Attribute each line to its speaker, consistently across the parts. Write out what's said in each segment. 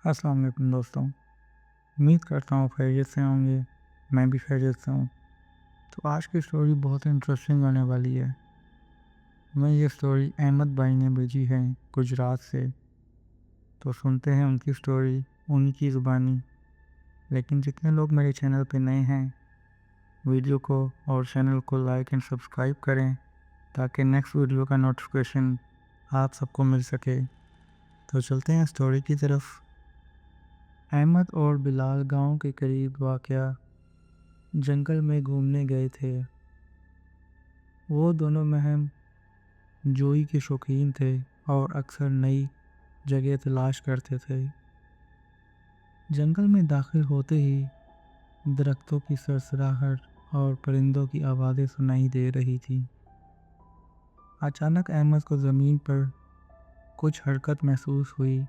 Speaker 1: अस्सलाम वालेकुम दोस्तों। उम्मीद करता हूँ खैरियत से होंगे। मैं भी खैरियत से हूँ। तो आज की स्टोरी बहुत इंटरेस्टिंग होने वाली है। मैं ये स्टोरी अहमद भाई ने भेजी है गुजरात से। तो सुनते हैं उनकी स्टोरी उन्हीं की ज़ुबानी। लेकिन जितने लोग मेरे चैनल पे नए हैं, वीडियो को और चैनल को लाइक एंड सब्सक्राइब करें ताकि नेक्स्ट वीडियो का नोटिफिकेशन आप सबको मिल सके। तो चलते हैं स्टोरी की तरफ। अहमद और बिलाल गांव के करीब वाक़या जंगल में घूमने गए थे। वो दोनों महम जोई के शौकीन थे और अक्सर नई जगह तलाश करते थे। जंगल में दाखिल होते ही दरख्तों की सरसराहट और परिंदों की आवाज़ें सुनाई दे रही थी। अचानक अहमद को ज़मीन पर कुछ हरकत महसूस हुई।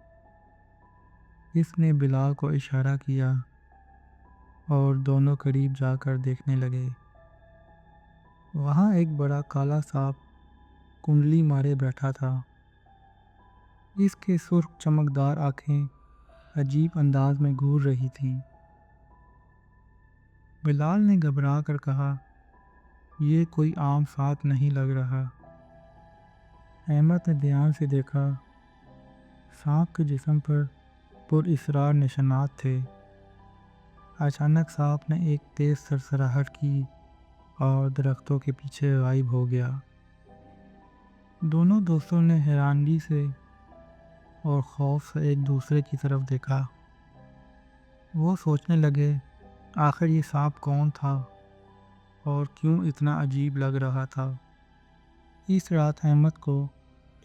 Speaker 1: इसने बिलाल को इशारा किया और दोनों करीब जाकर देखने लगे। वहाँ एक बड़ा काला सांप कुंडली मारे बैठा था। इसके सुर्ख चमकदार आँखें अजीब अंदाज में घूर रही थीं। बिलाल ने घबरा कर कहा, "ये कोई आम सांप नहीं लग रहा।" अहमद ने ध्यान से देखा। सांप के जिस्म पर पुरइसरार निशानात थे। अचानक सांप ने एक तेज़ सरसराहट की और दरख्तों के पीछे गायब हो गया। दोनों दोस्तों ने हैरानगी से और खौफ से एक दूसरे की तरफ देखा। वो सोचने लगे, आखिर ये सांप कौन था और क्यों इतना अजीब लग रहा था। इस रात अहमद को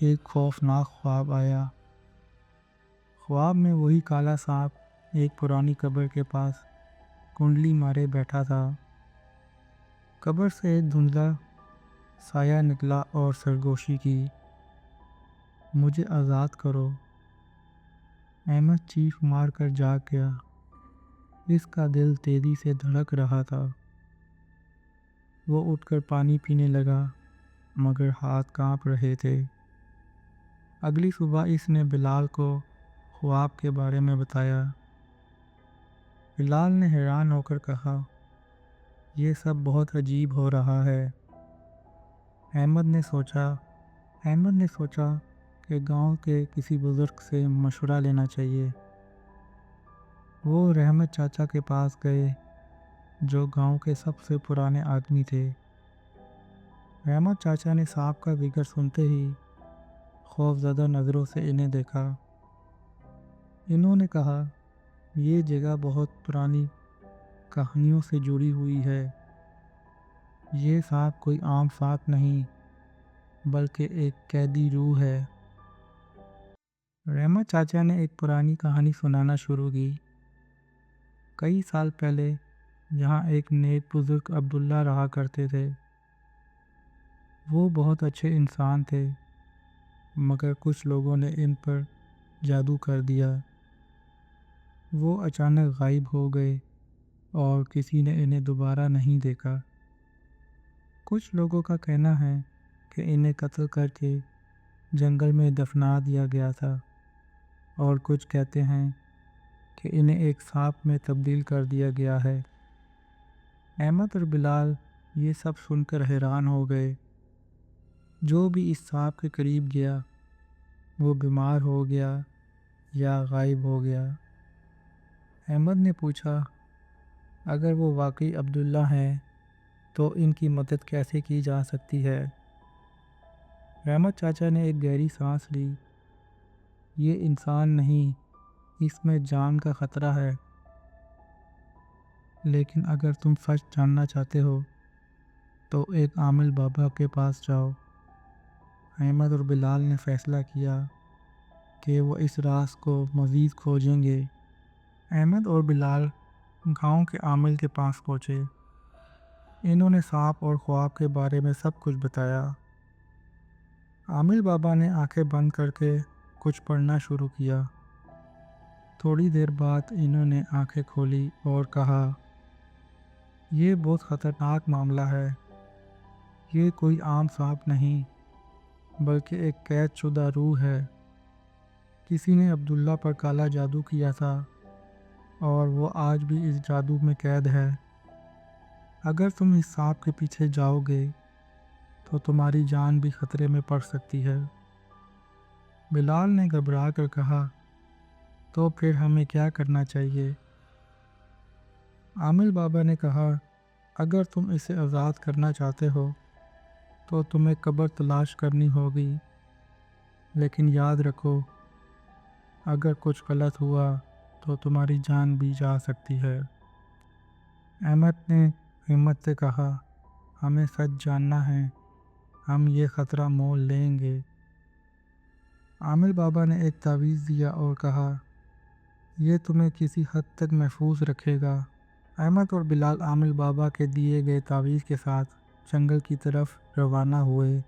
Speaker 1: एक खौफनाक ख्वाब आया। ख्वाब में वही काला सांप एक पुरानी कब्र के पास कुंडली मारे बैठा था। कब्र से एक धुंधला साया निकला और सरगोशी की, "मुझे आज़ाद करो।" अहमद चीख मार कर जाग गया। इसका दिल तेज़ी से धड़क रहा था। वो उठकर पानी पीने लगा, मगर हाथ कांप रहे थे। अगली सुबह इसने बिलाल को ख्वाब के बारे में बताया। बिलाल ने हैरान होकर कहा, "ये सब बहुत अजीब हो रहा है।" अहमद ने सोचा कि गांव के किसी बुज़ुर्ग से मशवरा लेना चाहिए। वो रहमत चाचा के पास गए, जो गांव के सबसे पुराने आदमी थे। रहमत चाचा ने सांप का जिक्र सुनते ही खौफज़दा नज़रों से इन्हें देखा। इन्होंने कहा, "ये जगह बहुत पुरानी कहानियों से जुड़ी हुई है। ये सांप कोई आम सांप नहीं, बल्कि एक कैदी रूह है।" रहमत चाचा ने एक पुरानी कहानी सुनाना शुरू की। कई साल पहले यहाँ एक नेक बुज़ुर्ग अब्दुल्ला रहा करते थे। वो बहुत अच्छे इंसान थे, मगर कुछ लोगों ने इन पर जादू कर दिया। वो अचानक गायब हो गए और किसी ने इन्हें दोबारा नहीं देखा। कुछ लोगों का कहना है कि इन्हें कत्ल करके जंगल में दफना दिया गया था, और कुछ कहते हैं कि इन्हें एक सांप में तब्दील कर दिया गया है। अहमद और बिलाल ये सब सुनकर हैरान हो गए। जो भी इस सांप के करीब गया, वो बीमार हो गया या गायब हो गया। अहमद ने पूछा, "अगर वो वाकई अब्दुल्ला हैं, तो इनकी मदद कैसे की जा सकती है?" रहमत चाचा ने एक गहरी सांस ली। "ये इंसान नहीं, इसमें जान का ख़तरा है। लेकिन अगर तुम सच जानना चाहते हो, तो एक आमिल बाबा के पास जाओ।" अहमद और बिलाल ने फ़ैसला किया कि वो इस राज को मज़ीद खोजेंगे। अहमद और बिलाल गांव के आमिल के पास पहुँचे। इन्होंने सांप और ख्वाब के बारे में सब कुछ बताया। आमिल बाबा ने आंखें बंद करके कुछ पढ़ना शुरू किया। थोड़ी देर बाद इन्होंने आंखें खोली और कहा, "ये बहुत ख़तरनाक मामला है। ये कोई आम सांप नहीं, बल्कि एक कैद शुदा रूह है। کسی نے عبداللہ پر کالا جادو کیا تھا اور وہ آج بھی اس جادو میں قید ہے۔ اگر تم اس سانپ کے پیچھے جاؤ گے تو تمہاری جان بھی خطرے میں پڑ سکتی ہے۔ بلال نے گھبرا کر کہا، تو پھر ہمیں کیا کرنا چاہیے؟ عامل بابا نے کہا، اگر تم اسے آزاد کرنا چاہتے ہو تو تمہیں قبر تلاش کرنی ہوگی، لیکن یاد رکھو اگر کچھ غلط ہوا تو تمہاری جان بھی جا سکتی ہے۔ احمد نے ہمت سے کہا، ہمیں سچ جاننا ہے، ہم یہ خطرہ مول لیں گے۔ عامل بابا نے ایک تعویذ دیا اور کہا، یہ تمہیں کسی حد تک محفوظ رکھے گا۔ احمد اور بلال عامل بابا کے دیے گئے تعویذ کے ساتھ جنگل کی طرف روانہ ہوئے۔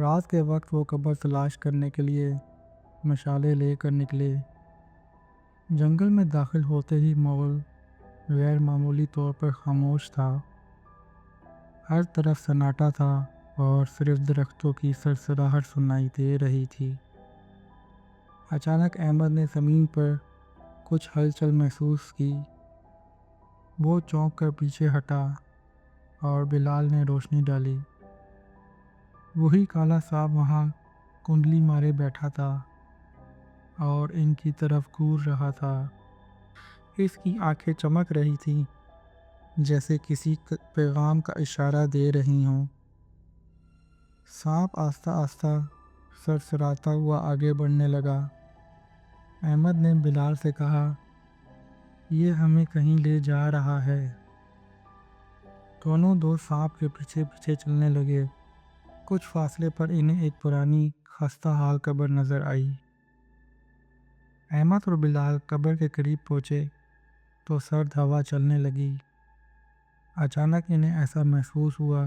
Speaker 1: رات کے وقت وہ قبر تلاش کرنے کے لیے مشالیں لے کر نکلے۔ جنگل میں داخل ہوتے ہی ماحول غیر معمولی طور پر خاموش تھا۔ ہر طرف سناٹا تھا اور صرف درختوں کی سرسراہٹ سنائی دے رہی تھی۔ اچانک احمد نے زمین پر کچھ ہلچل محسوس کی۔ وہ چونک کر پیچھے ہٹا اور بلال نے روشنی ڈالی۔ وہی کالا سانپ وہاں کنڈلی مارے بیٹھا تھا اور ان کی طرف گور رہا تھا۔ اس کی آنکھیں چمک رہی تھیں جیسے کسی پیغام کا اشارہ دے رہی ہوں۔ سانپ آہستہ آہستہ سرسراتا ہوا آگے بڑھنے لگا۔ احمد نے بلال سے کہا، یہ ہمیں کہیں لے جا رہا ہے۔ دونوں دوست سانپ کے پیچھے پیچھے چلنے لگے۔ کچھ فاصلے پر انہیں ایک پرانی خستہ حال قبر نظر آئی۔ احمد اور بلال قبر کے قریب پہنچے تو سرد ہوا چلنے لگی۔ اچانک انہیں ایسا محسوس ہوا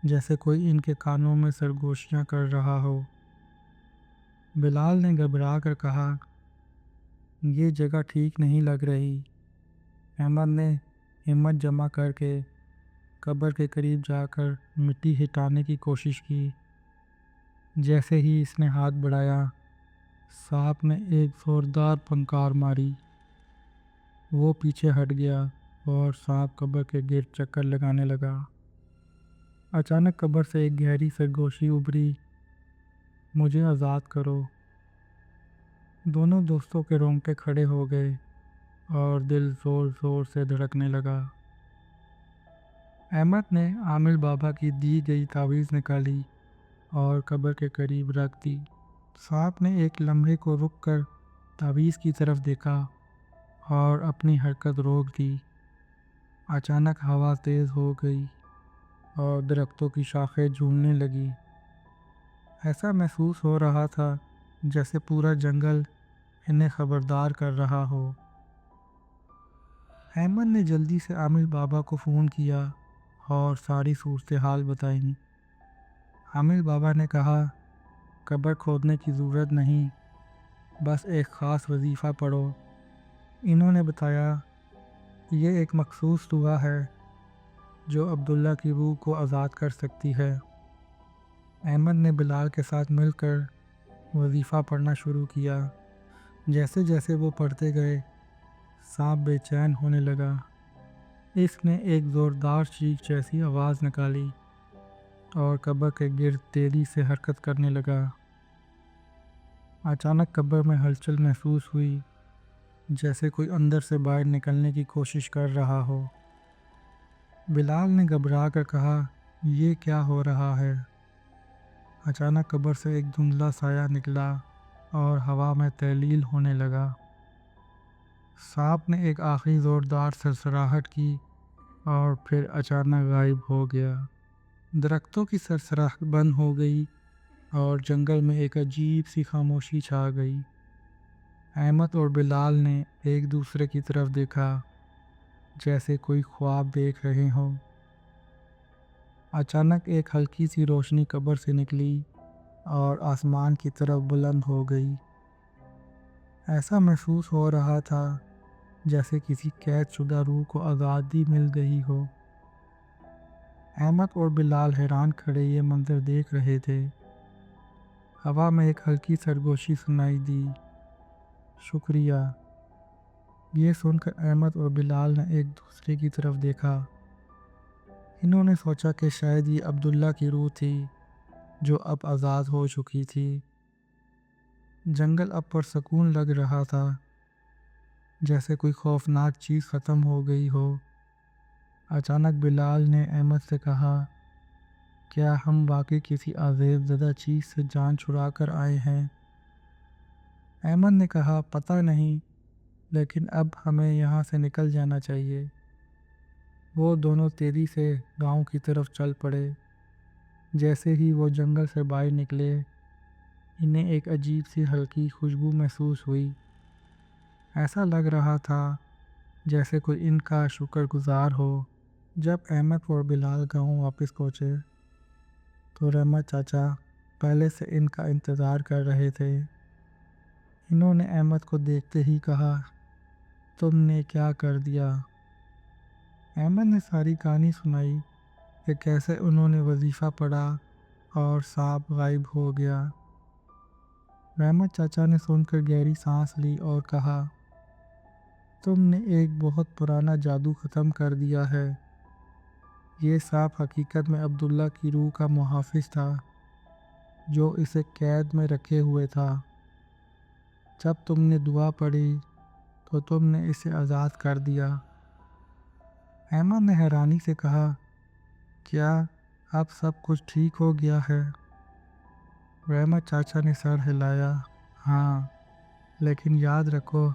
Speaker 1: جیسے کوئی ان کے کانوں میں سرگوشیاں کر رہا ہو۔ بلال نے گھبرا کر کہا، یہ جگہ ٹھیک نہیں لگ رہی۔ احمد نے ہمت جمع کر کے قبر کے قریب جا کر مٹی ہٹانے کی کوشش کی۔ جیسے ہی اس نے ہاتھ بڑھایا، سانپ نے ایک زوردار پھنکار ماری۔ وہ پیچھے ہٹ گیا اور سانپ قبر کے گرد چکر لگانے لگا۔ اچانک قبر سے ایک گہری سرگوشی ابھری، مجھے آزاد کرو۔ دونوں دوستوں کے رونگٹے کھڑے ہو گئے اور دل زور زور سے دھڑکنے لگا۔ احمد نے عامل بابا کی دی گئی تعویذ نکالی اور قبر کے قریب رکھ دی۔ سانپ نے ایک لمحے کو رک کر تعویذ کی طرف دیکھا اور اپنی حرکت روک دی۔ اچانک ہوا تیز ہو گئی اور درختوں کی شاخیں جھولنے لگی۔ ایسا محسوس ہو رہا تھا جیسے پورا جنگل انہیں خبردار کر رہا ہو۔ احمد نے جلدی سے عامل بابا کو فون کیا اور ساری صورتحال بتائی۔ عامل بابا نے کہا، قبر کھودنے کی ضرورت نہیں، بس ایک خاص وظیفہ پڑھو۔ انہوں نے بتایا، یہ ایک مخصوص دعا ہے جو عبداللہ کی روح کو آزاد کر سکتی ہے۔ احمد نے بلال کے ساتھ مل کر وظیفہ پڑھنا شروع کیا۔ جیسے جیسے وہ پڑھتے گئے، سانپ بے چین ہونے لگا۔ اس نے ایک زوردار چیخ جیسی آواز نکالی اور قبر کے گرد تیزی سے حرکت کرنے لگا۔ اچانک قبر میں ہلچل محسوس ہوئی، جیسے کوئی اندر سے باہر نکلنے کی کوشش کر رہا ہو۔ بلال نے گھبرا کر کہا، یہ کیا ہو رہا ہے؟ اچانک قبر سے ایک دھندلا سایہ نکلا اور ہوا میں تحلیل ہونے لگا۔ سانپ نے ایک آخری زوردار سرسراہٹ کی اور پھر اچانک غائب ہو گیا۔ درختوں کی سرسراہٹ بند ہو گئی اور جنگل میں ایک عجیب سی خاموشی چھا گئی۔ احمد اور بلال نے ایک دوسرے کی طرف دیکھا جیسے کوئی خواب دیکھ رہے ہوں۔ اچانک ایک ہلکی سی روشنی قبر سے نکلی اور آسمان کی طرف بلند ہو گئی۔ ایسا محسوس ہو رہا تھا جیسے کسی قید شدہ روح کو آزادی مل گئی ہو۔ احمد اور بلال حیران کھڑے یہ منظر دیکھ رہے تھے۔ ہوا میں ایک ہلکی سرگوشی سنائی دی۔ شکریہ۔ یہ سن کر احمد اور بلال نے ایک دوسرے کی طرف دیکھا۔ انہوں نے سوچا کہ شاید یہ عبداللہ کی روح تھی جو اب آزاد ہو چکی تھی۔ جنگل اب پرسکون لگ رہا تھا، جیسے کوئی خوفناک چیز ختم ہو گئی ہو۔ اچانک بلال نے احمد سے کہا، کیا ہم واقعی کسی آزیب زدہ چیز سے جان چھڑا کر آئے ہیں؟ احمد نے کہا، پتہ نہیں، لیکن اب ہمیں یہاں سے نکل جانا چاہیے۔ وہ دونوں تیزی سے گاؤں کی طرف چل پڑے۔ جیسے ہی وہ جنگل سے باہر نکلے، انہیں ایک عجیب سی ہلکی خوشبو محسوس ہوئی۔ ایسا لگ رہا تھا جیسے کوئی ان کا شکر گزار ہو۔ جب احمد اور بلال گاؤں واپس پہنچے تو رحمت چاچا پہلے سے ان کا انتظار کر رہے تھے۔ انہوں نے احمد کو دیکھتے ہی کہا، تم نے کیا کر دیا؟ احمد نے ساری کہانی سنائی کہ کیسے انہوں نے وظیفہ پڑھا اور سانپ غائب ہو گیا۔ رحمت چاچا نے سن کر گہری سانس لی اور کہا، تم نے ایک بہت پرانا جادو ختم کر دیا ہے۔ یہ سانپ حقیقت میں عبداللہ کی روح کا محافظ تھا جو اسے قید میں رکھے ہوئے تھا۔ جب تم نے دعا پڑھی تو تم نے اسے آزاد کر دیا۔ احمد نے حیرانی سے کہا، کیا اب سب کچھ ٹھیک ہو گیا ہے؟ رحمت چاچا نے سر ہلایا، ہاں، لیکن یاد رکھو،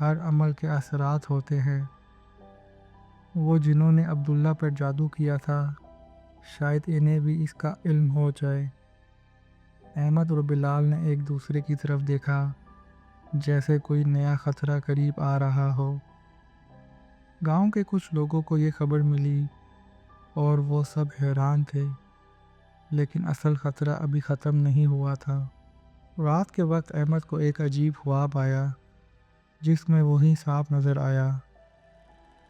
Speaker 1: ہر عمل کے اثرات ہوتے ہیں۔ وہ جنہوں نے عبداللہ پر جادو کیا تھا، شاید انہیں بھی اس کا علم ہو جائے۔ احمد اور بلال نے ایک دوسرے کی طرف دیکھا، جیسے کوئی نیا خطرہ قریب آ رہا ہو۔ گاؤں کے کچھ لوگوں کو یہ خبر ملی اور وہ سب حیران تھے، لیکن اصل خطرہ ابھی ختم نہیں ہوا تھا۔ رات کے وقت احمد کو ایک عجیب خواب آیا جس میں وہی سانپ نظر آیا۔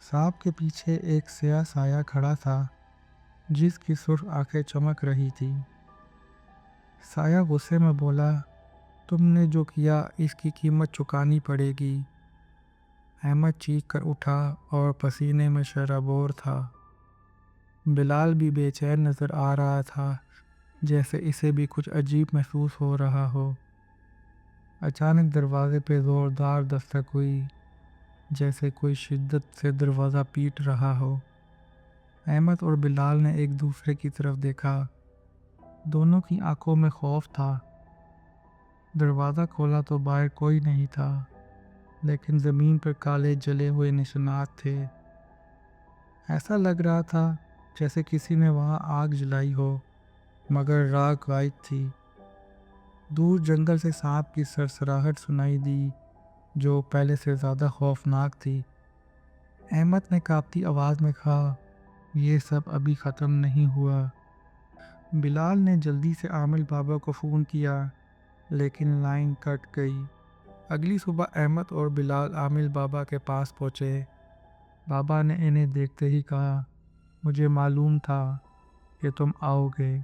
Speaker 1: سانپ کے پیچھے ایک سیاہ سایہ کھڑا تھا جس کی سرخ آنکھیں چمک رہی تھی۔ سایہ غصے میں بولا، تم نے جو کیا اس کی قیمت چکانی پڑے گی۔ احمد چیخ کر اٹھا اور پسینے میں شرابور تھا۔ بلال بھی بے چین نظر آ رہا تھا، جیسے اسے بھی کچھ عجیب محسوس ہو رہا ہو۔ اچانک دروازے پہ زوردار دستک ہوئی، جیسے کوئی شدت سے دروازہ پیٹ رہا ہو۔ احمد اور بلال نے ایک دوسرے کی طرف دیکھا۔ دونوں کی آنکھوں میں خوف تھا۔ دروازہ کھولا تو باہر کوئی نہیں تھا، لیکن زمین پر کالے جلے ہوئے نشانات تھے۔ ایسا لگ رہا تھا جیسے کسی نے وہاں آگ جلائی ہو، مگر راکھ غائب تھی۔ دور جنگل سے سانپ کی سرسراہٹ سنائی دی جو پہلے سے زیادہ خوفناک تھی۔ احمد نے کانپتی آواز میں کہا، یہ سب ابھی ختم نہیں ہوا۔ بلال نے جلدی سے عامل بابا کو فون کیا، لیکن لائن کٹ گئی۔ اگلی صبح احمد اور بلال عامل بابا کے پاس پہنچے۔ بابا نے انہیں دیکھتے ہی کہا، مجھے معلوم تھا کہ تم آؤ گے۔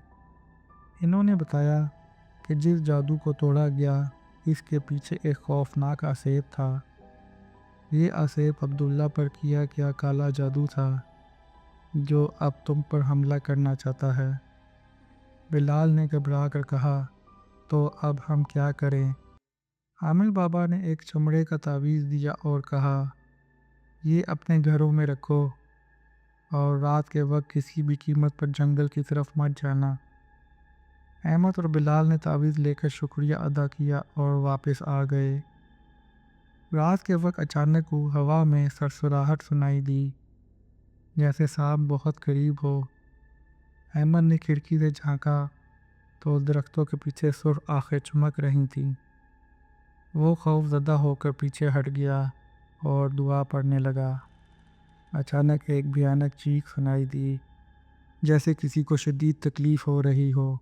Speaker 1: انہوں نے بتایا کہ جس جادو کو توڑا گیا اس کے پیچھے ایک خوفناک آسیب تھا۔ یہ آسیب عبداللہ پر کیا گیا کالا جادو تھا جو اب تم پر حملہ کرنا چاہتا ہے۔ بلال نے گھبرا کر کہا، تو اب ہم کیا کریں؟ عامل بابا نے ایک چمڑے کا تعویذ دیا اور کہا، یہ اپنے گھروں میں رکھو اور رات کے وقت کسی بھی قیمت پر جنگل کی طرف مت جانا۔ احمد اور بلال نے تعویذ لے کر شکریہ ادا کیا اور واپس آ گئے۔ رات کے وقت اچانک ہوا میں سرسراہٹ سنائی دی، جیسے سانپ بہت قریب ہو۔ احمد نے کھڑکی سے جھانکا تو درختوں کے پیچھے سرخ آنکھیں چمک رہی تھیں۔ وہ خوف زدہ ہو کر پیچھے ہٹ گیا اور دعا پڑھنے لگا۔ اچانک ایک بھیانک چیخ سنائی دی، جیسے کسی کو شدید تکلیف ہو رہی ہو۔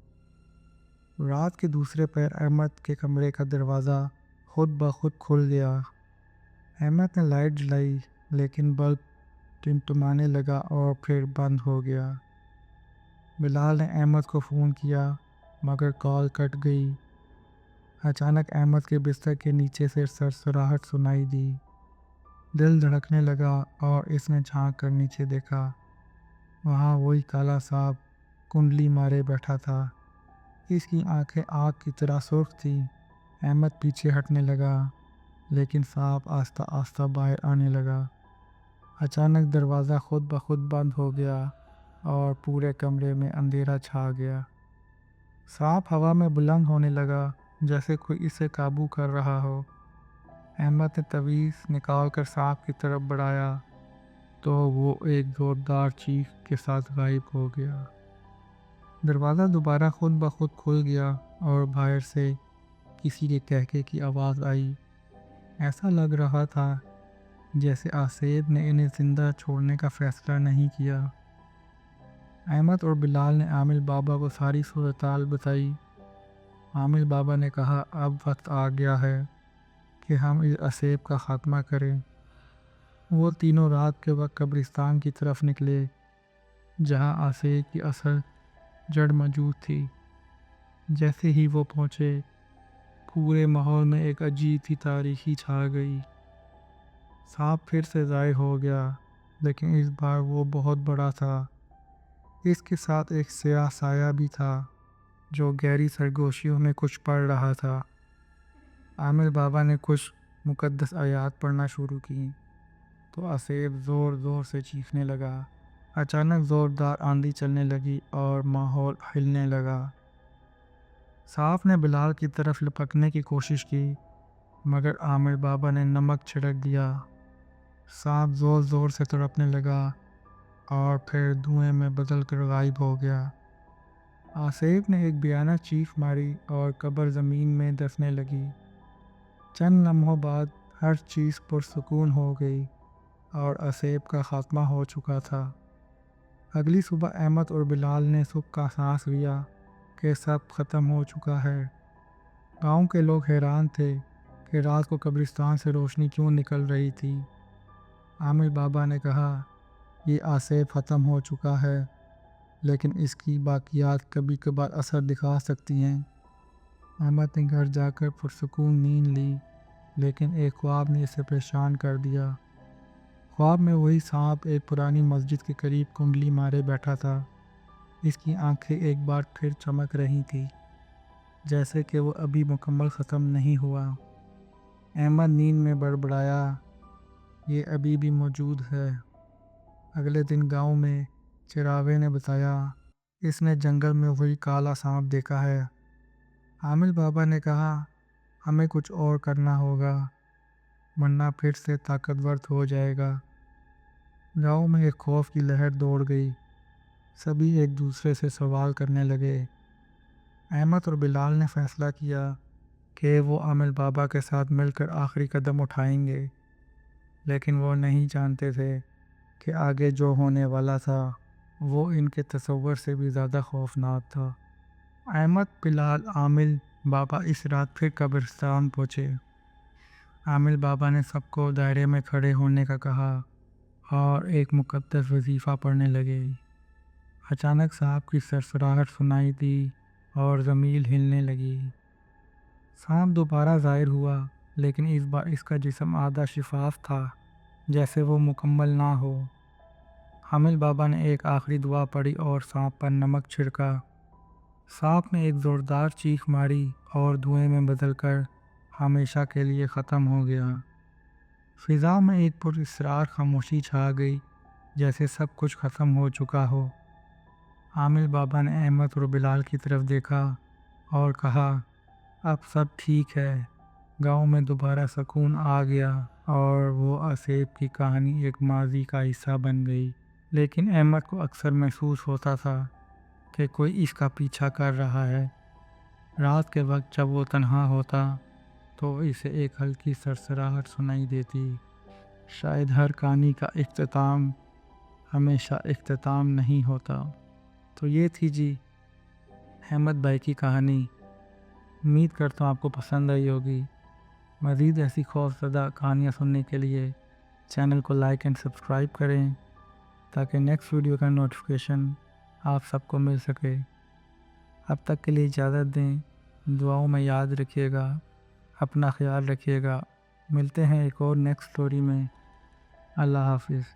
Speaker 1: رات کے دوسرے پہر احمد کے کمرے کا دروازہ خود بخود کھل گیا۔ احمد نے لائٹ جلائی، لیکن بلب ٹمٹمانے لگا اور پھر بند ہو گیا۔ بلال نے احمد کو فون کیا मगर कॉल कट गई। अचानक अहमद के बिस्तर के नीचे से सरसराहट सुनाई दी। दिल धड़कने लगा और इसने झांक कर नीचे देखा। वहाँ वही काला सांप कुंडली मारे बैठा था। इसकी आंखें आग की तरह सुर्ख थी। अहमद पीछे हटने लगा, लेकिन सांप आस्ता आस्ता बाहर आने लगा। अचानक दरवाज़ा खुद ब खुद बंद हो गया और पूरे कमरे में अंधेरा छा गया। सांप हवा में बुलंद होने लगा, जैसे कोई इसे काबू कर रहा हो। अहमद ने तवीज़ निकाल कर सांप की तरफ बढ़ाया तो वो एक ज़ोरदार चीख के साथ गायब हो गया। दरवाज़ा दोबारा खुद ब खुद खुल गया और बाहर से किसी के कहके की आवाज़ आई। ऐसा लग रहा था जैसे आसेब ने इन्हें ज़िंदा छोड़ने का फ़ैसला नहीं किया। अहमद और बिलाल ने आमिल बाबा को सारी सूरत-हाल बताई। आमिल बाबा ने कहा, अब वक्त आ गया है कि हम इस आसेब का ख़ात्मा करें। वो तीनों रात के वक्त कब्रिस्तान की तरफ निकले, जहाँ आसेब की असल जड़ मौजूद थी। जैसे ही वो पहुँचे, पूरे माहौल में एक अजीब सी तारीकी छा गई। सांप फिर से ज़ाहिर हो गया, लेकिन इस बार वो बहुत बड़ा था। इसके साथ एक स्याह साया भी था जो गहरी सरगोशियों में कुछ पढ़ रहा था। आमिर बाबा ने कुछ मुकद्दस आयात पढ़ना शुरू की तो आसेब ज़ोर ज़ोर से चीखने लगा। अचानक ज़ोरदार आंधी चलने लगी और माहौल हिलने लगा। सांप ने बिलाल की तरफ लपकने की कोशिश की, मगर आमिर बाबा ने नमक छिड़क दिया। सांप ज़ोर ज़ोर से तड़पने लगा और फिर धुएं में बदल कर गायब हो गया। आसेब ने एक बेयाना चीख मारी और कब्र ज़मीन में दफने लगी। चंद लम्हों बाद हर चीज़ पुरसुकून हो गई और आसेब का ख़ात्मा हो चुका था। अगली सुबह अहमद और बिलाल ने सुख का सांस लिया कि सब ख़त्म हो चुका है। गांव के लोग हैरान थे कि रात को कब्रिस्तान से रोशनी क्यों निकल रही थी। आमिर बाबा ने कहा, ये आसेब ख़त्म हो चुका है, लेकिन इसकी बाकियात कभी कभार असर दिखा सकती हैं। अहमद ने घर जाकर पुरसुकून नींद ली, लेकिन एक ख्वाब ने इसे परेशान कर दिया। ख्वाब में वही सांप एक पुरानी मस्जिद के करीब कुंडली मारे बैठा था। इसकी आंखें एक बार फिर चमक रही थी, जैसे कि वो अभी मुकम्मल ख़त्म नहीं हुआ। अहमद नींद में बड़बड़ाया, ये अभी भी मौजूद है। अगले दिन गांव में चिरावे ने बताया, इसने जंगल में वही काला सांप देखा है। आमिल बाबा ने कहा, हमें कुछ और करना होगा, वरना फिर से ताकतवर हो जाएगा। गांव में एक खौफ की लहर दौड़ गई। सभी एक दूसरे से सवाल करने लगे। अहमद और बिलाल ने फ़ैसला किया कि वो आमिल बाबा के साथ मिलकर आखिरी कदम उठाएंगे, लेकिन वो नहीं जानते थे कि आगे जो होने वाला था वो इनके तसव्वुर से भी ज़्यादा खौफनाक था। अहमद, बिलाल, आमिल बाबा इस रात फिर कब्रिस्तान पहुँचे। आमिल बाबा ने सबको दायरे में खड़े होने का कहा और एक मुकद्दस वजीफ़ा पढ़ने लगे। अचानक सांप की सरसराहट सुनाई दी और ज़मीन हिलने लगी। सांप दोबारा ज़ाहिर हुआ, लेकिन इस बार इसका जिस्म आधा शिफाफ था, जैसे वो मुकम्मल ना हो। आमिल बाबा ने एक आखिरी दुआ पढ़ी और सांप पर नमक छिड़का। सांप ने एक ज़ोरदार चीख मारी और धुएं में बदलकर हमेशा के लिए ख़त्म हो गया। फ़िज़ा में एक पुरअसरार खामोशी छा गई, जैसे सब कुछ ख़त्म हो चुका हो। आमिल बाबा ने अहमद और बिलाल की तरफ देखा और कहा, अब सब ठीक है। गांव में दोबारा सुकून आ गया और वो आसेब की कहानी एक माजी का हिस्सा बन गई। लेकिन अहमद को अक्सर महसूस होता था कि कोई इसका पीछा कर रहा है। रात के वक्त जब वो तन्हा होता तो इसे एक हल्की सरसराहट सुनाई देती। शायद हर कहानी का इख्तिताम हमेशा इख्तिताम नहीं होता। तो ये थी जी अहमद भाई की कहानी। उम्मीद करता हूँ आपको पसंद आई होगी। मज़ीद ऐसी खौफज़दा कहानियाँ सुनने के लिए चैनल को लाइक एंड सब्सक्राइब करें, ताकि नेक्स्ट वीडियो का नोटिफिकेशन आप सबको मिल सके। اب تک کے لیے اجازت دیں، دعاؤں میں یاد رکھیے گا، اپنا خیال رکھیے گا۔ ملتے ہیں ایک اور نیکسٹ سٹوری میں۔ اللہ حافظ۔